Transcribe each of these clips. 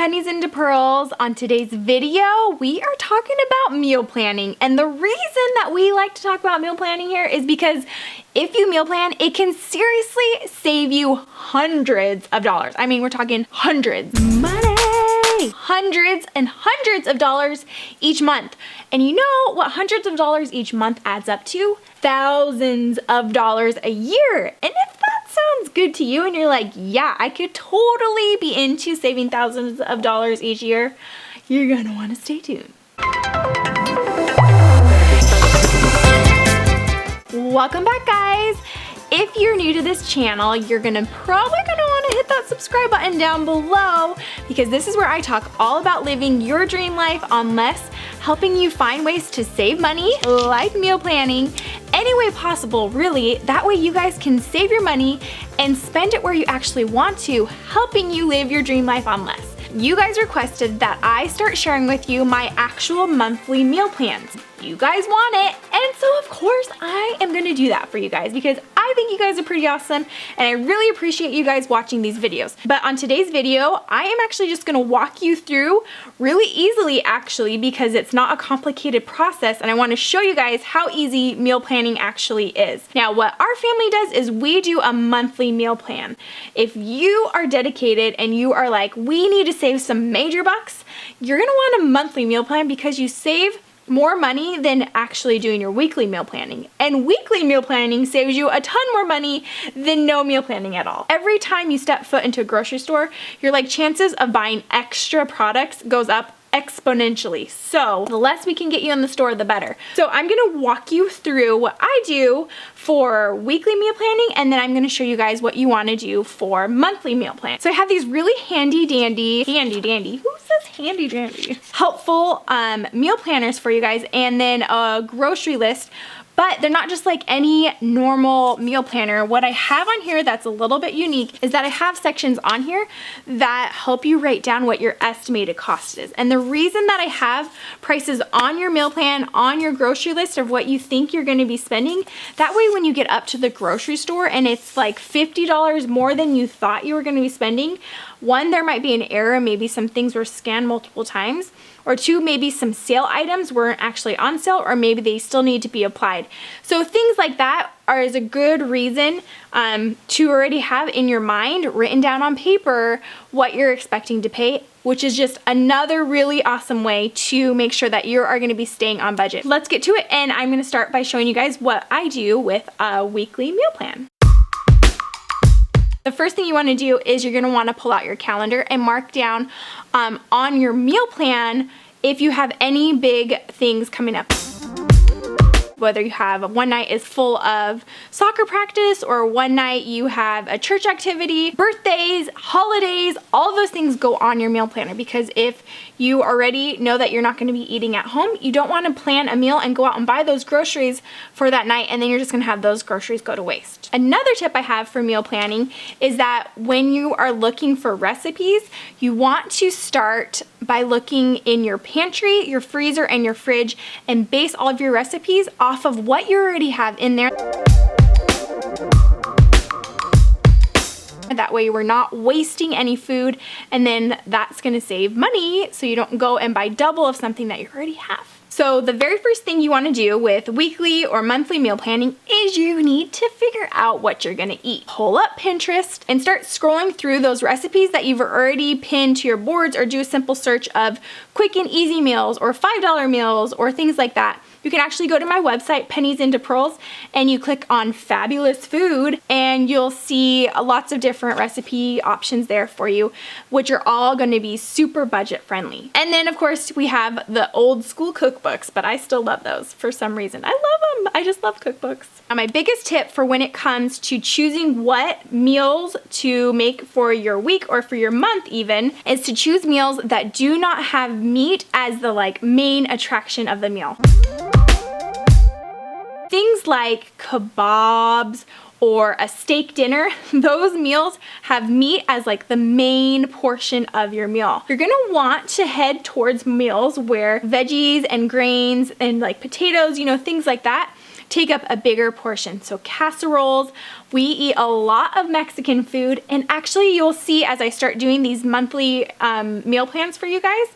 Pennies into Pearls. On today's video, we are talking about meal planning. And the reason that we like to talk about meal planning here is because if you meal plan, it can seriously save you hundreds of dollars. I mean, we're talking hundreds. Money! Hundreds and hundreds of dollars each month. And you know what hundreds of dollars each month adds up to? Thousands of dollars a year. And if that sounds good to you and you're like, yeah, I could totally be into saving thousands of dollars each year, you're gonna wanna stay tuned. Welcome back, guys. If you're new to this channel, you're probably gonna wanna hit that subscribe button down below because this is where I talk all about living your dream life on less, helping you find ways to save money, like meal planning, any way possible, really. That way you guys can save your money and spend it where you actually want to, helping you live your dream life on less. You guys requested that I start sharing with you my actual monthly meal plans. You guys want it, and so of course I am gonna do that for you guys because I think you guys are pretty awesome and I really appreciate you guys watching these videos. But on today's video, I am actually just gonna walk you through really easily actually because it's not a complicated process and I wanna show you guys how easy meal planning actually is. Now what our family does is we do a monthly meal plan. If you are dedicated and you are like, we need to save some major bucks, you're gonna want a monthly meal plan because you save more money than actually doing your weekly meal planning. And weekly meal planning saves you a ton more money than no meal planning at all. Every time you step foot into a grocery store, your chances of buying extra products goes up exponentially. So the less we can get you in the store, the better. So I'm gonna walk you through what I do for weekly meal planning, and then I'm gonna show you guys what you wanna do for monthly meal plan. So I have these really handy dandy, who says handy dandy? Helpful meal planners for you guys, and then a grocery list. But they're not just like any normal meal planner. What I have on here that's a little bit unique is that I have sections on here that help you write down what your estimated cost is. And the reason that I have prices on your meal plan, on your grocery list of what you think you're gonna be spending, that way when you get up to the grocery store and it's like $50 more than you thought you were gonna be spending, one, there might be an error, maybe some things were scanned multiple times, or two, maybe some sale items weren't actually on sale, or maybe they still need to be applied. So things like that is a good reason to already have in your mind, written down on paper, what you're expecting to pay, which is just another really awesome way to make sure that you are gonna be staying on budget. Let's get to it, and I'm gonna start by showing you guys what I do with a weekly meal plan. The first thing you want to do is you're going to want to pull out your calendar and mark down on your meal plan if you have any big things coming up. Whether you have one night is full of soccer practice or one night you have a church activity, birthdays, holidays, all those things go on your meal planner because if you already know that you're not going to be eating at home, you don't want to plan a meal and go out and buy those groceries for that night and then you're just going to have those groceries go to waste. Another tip I have for meal planning is that when you are looking for recipes, you want to start by looking in your pantry, your freezer, and your fridge and base all of your recipes off of what you already have in there. That way we're not wasting any food and then that's gonna save money so you don't go and buy double of something that you already have. So the very first thing you want to do with weekly or monthly meal planning is you need to figure out what you're gonna eat. Pull up Pinterest and start scrolling through those recipes that you've already pinned to your boards or do a simple search of quick and easy meals or $5 meals or things like that. You can actually go to my website, Pennies into Pearls, and you click on Fabulous Food, and you'll see lots of different recipe options there for you, which are all going to be super budget friendly. And then, of course, we have the old school cookbooks, but I still love those for some reason. I love them. I just love cookbooks. My biggest tip for when it comes to choosing what meals to make for your week or for your month even is to choose meals that do not have meat as the main attraction of the meal. Things like kebabs or a steak dinner, those meals have meat as the main portion of your meal. You're gonna want to head towards meals where veggies and grains and potatoes, things like that take up a bigger portion. So casseroles, we eat a lot of Mexican food, and actually you'll see as I start doing these monthly meal plans for you guys,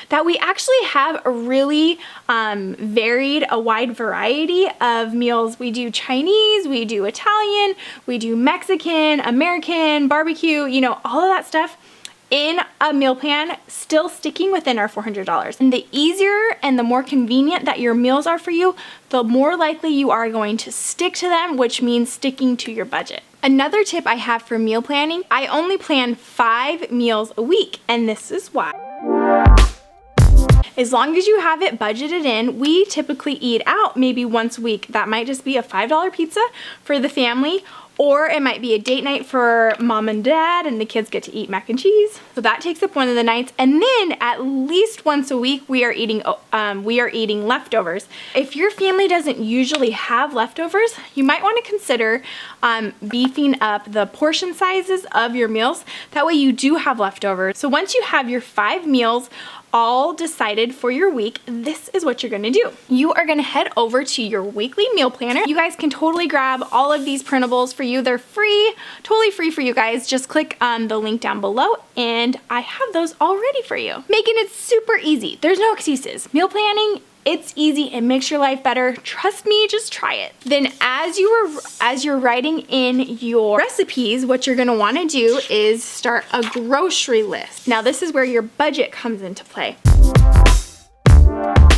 that we actually have a really a wide variety of meals. We do Chinese, we do Italian, we do Mexican, American, barbecue, you know, all of that stuff in a meal plan, still sticking within our $400. And the easier and the more convenient that your meals are for you, the more likely you are going to stick to them, which means sticking to your budget. Another tip I have for meal planning, I only plan 5 meals a week, and this is why. As long as you have it budgeted in, we typically eat out maybe once a week. That might just be a $5 pizza for the family, or it might be a date night for mom and dad and the kids get to eat mac and cheese. So that takes up one of the nights. And then at least once a week, we are eating leftovers. If your family doesn't usually have leftovers, you might want to consider beefing up the portion sizes of your meals. That way you do have leftovers. So once you have your 5 meals all decided for your week, this is what you're gonna do. You are gonna head over to your weekly meal planner. You guys can totally grab all of these printables for you. They're free, totally free for you guys. Just click on the link down below and I have those all ready for you. Making it super easy. There's no excuses. Meal planning, it's easy. It makes your life better. Trust me, just try it. Then as you're writing in your recipes, what you're gonna wanna do is start a grocery list. Now this is where your budget comes into play.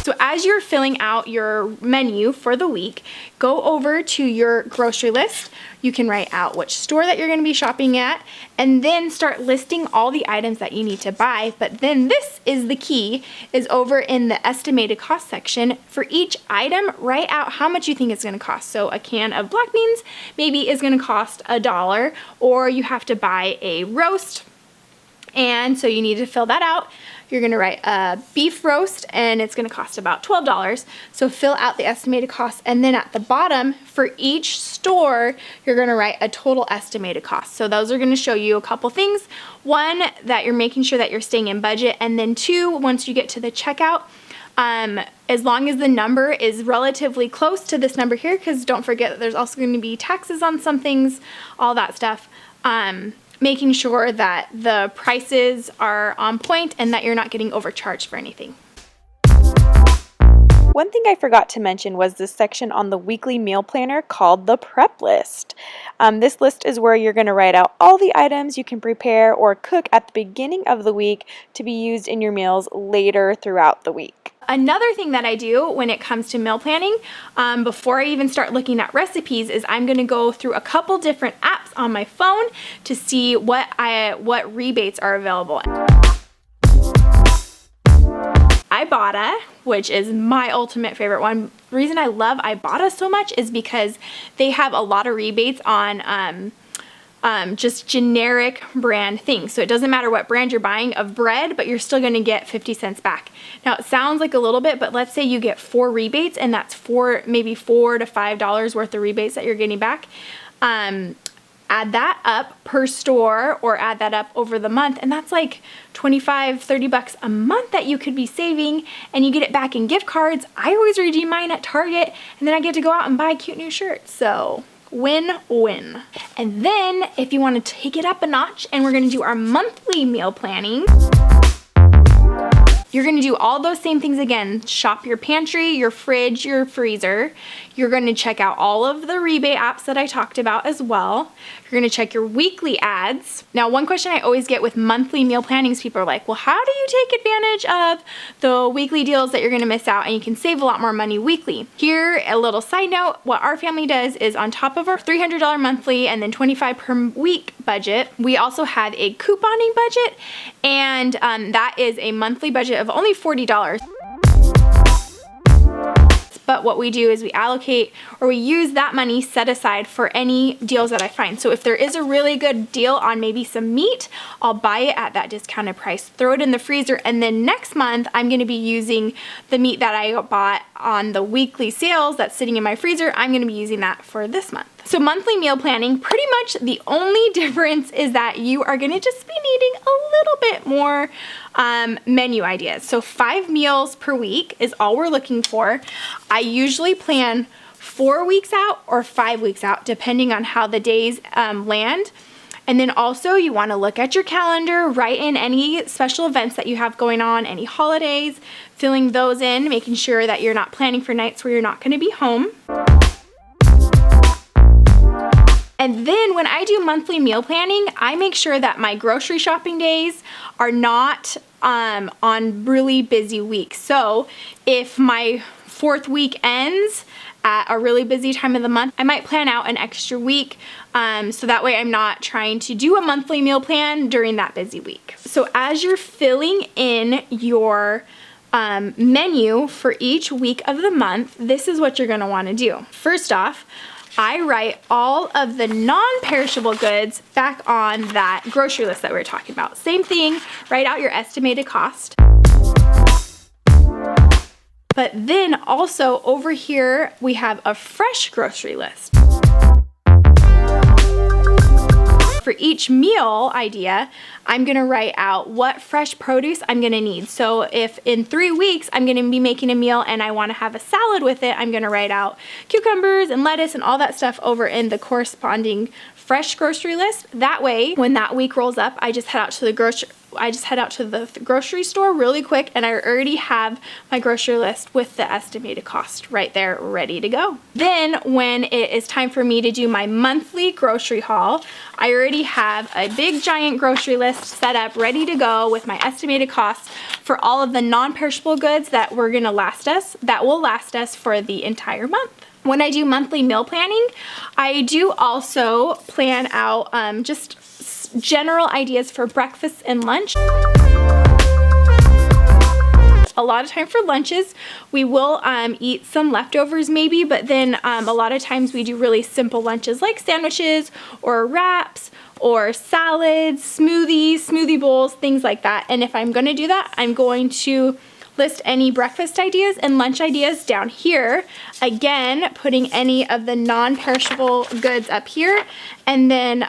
So as you're filling out your menu for the week, go over to your grocery list. You can write out which store that you're gonna be shopping at, and then start listing all the items that you need to buy. But then this is the key, is over in the estimated cost section. For each item, write out how much you think it's gonna cost. So a can of black beans maybe is gonna cost $1, or you have to buy a roast, and so you need to fill that out. You're gonna write a beef roast and it's gonna cost about $12. So fill out the estimated cost, and then at the bottom for each store, you're gonna write a total estimated cost. So those are gonna show you a couple things. One, that you're making sure that you're staying in budget, and then 2, once you get to the checkout, as long as the number is relatively close to this number here, because don't forget that there's also gonna be taxes on some things, all that stuff. Making sure that the prices are on point and that you're not getting overcharged for anything. One thing I forgot to mention was this section on the weekly meal planner called the prep list. This list is where you're going to write out all the items you can prepare or cook at the beginning of the week to be used in your meals later throughout the week. Another thing that I do when it comes to meal planning, before I even start looking at recipes, is I'm gonna go through a couple different apps on my phone to see what rebates are available. IBOTTA, which is my ultimate favorite one. The reason I love IBOTTA so much is because they have a lot of rebates on just generic brand things. So it doesn't matter what brand you're buying of bread, but you're still gonna get 50 cents back. Now it sounds like a little bit, but let's say you get 4 rebates, and that's maybe $4 to $5 worth of rebates that you're getting back. Add that up per store, or add that up over the month, and that's like 25, 30 bucks a month that you could be saving, and you get it back in gift cards. I always redeem mine at Target, and then I get to go out and buy cute new shirts. So win-win. And then if you want to take it up a notch, and we're going to do our monthly meal planning, you're going to do all those same things again. Shop your pantry, your fridge, your freezer. You're going to check out all of the rebate apps that I talked about as well. You're going to check your weekly ads. Now, one question I always get with monthly meal plannings, people are like, well, how do you take advantage of the weekly deals that you're going to miss out and you can save a lot more money weekly? Here, a little side note, what our family does is on top of our $300 monthly and then $25 per week budget, we also have a couponing budget, and that is a monthly budget of only $40. But what we do is we allocate, or we use that money set aside for any deals that I find. So if there is a really good deal on maybe some meat, I'll buy it at that discounted price, throw it in the freezer, and then next month I'm gonna be using the meat that I bought on the weekly sales that's sitting in my freezer. I'm gonna be using that for this month. So monthly meal planning, pretty much the only difference is that you are gonna just be needing a little bit more menu ideas. So 5 meals per week is all we're looking for. I usually plan 4 weeks out or 5 weeks out, depending on how the days land. And then also you want to look at your calendar, write in any special events that you have going on, any holidays, filling those in, making sure that you're not planning for nights where you're not going to be home. And then when I do monthly meal planning, I make sure that my grocery shopping days are not on really busy weeks. So if my 4th week ends at a really busy time of the month, I might plan out an extra week so that way I'm not trying to do a monthly meal plan during that busy week. So as you're filling in your menu for each week of the month, this is what you're going to want to do. First off, I write all of the non-perishable goods back on that grocery list that we were talking about. Same thing, write out your estimated cost. But then also over here, we have a fresh grocery list. For each meal idea, I'm gonna write out what fresh produce I'm gonna need. So if in 3 weeks I'm gonna be making a meal and I wanna have a salad with it, I'm gonna write out cucumbers and lettuce and all that stuff over in the corresponding fresh grocery list. That way, when that week rolls up, I just head out to the grocery store really quick and I already have my grocery list with the estimated cost right there ready to go. Then when it is time for me to do my monthly grocery haul, I already have a big giant grocery list set up ready to go with my estimated costs for all of the non-perishable goods that will last us for the entire month. When I do monthly meal planning, I do also plan out just general ideas for breakfast and lunch. A lot of time for lunches, we will eat some leftovers maybe, but then a lot of times we do really simple lunches like sandwiches or wraps or salads, smoothies, smoothie bowls, things like that. And if I'm gonna do that, I'm going to list any breakfast ideas and lunch ideas down here. Again, putting any of the non-perishable goods up here. And then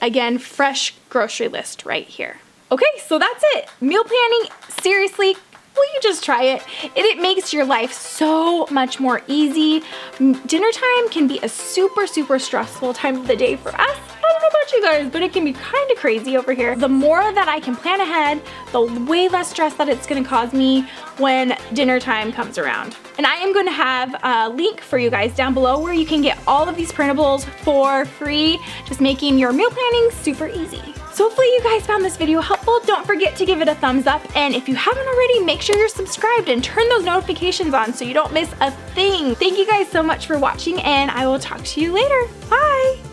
again, fresh grocery list right here. Okay, so that's it. Meal planning, seriously, will you just try it? It makes your life so much more easy. Dinner time can be a super stressful time of the day for us. I don't know about you guys, but it can be kind of crazy over here. The more that I can plan ahead, the way less stress that it's gonna cause me when dinner time comes around. And I am gonna have a link for you guys down below where you can get all of these printables for free, just making your meal planning super easy. So hopefully you guys found this video helpful. Don't forget to give it a thumbs up. And if you haven't already, make sure you're subscribed and turn those notifications on so you don't miss a thing. Thank you guys so much for watching and I will talk to you later. Bye.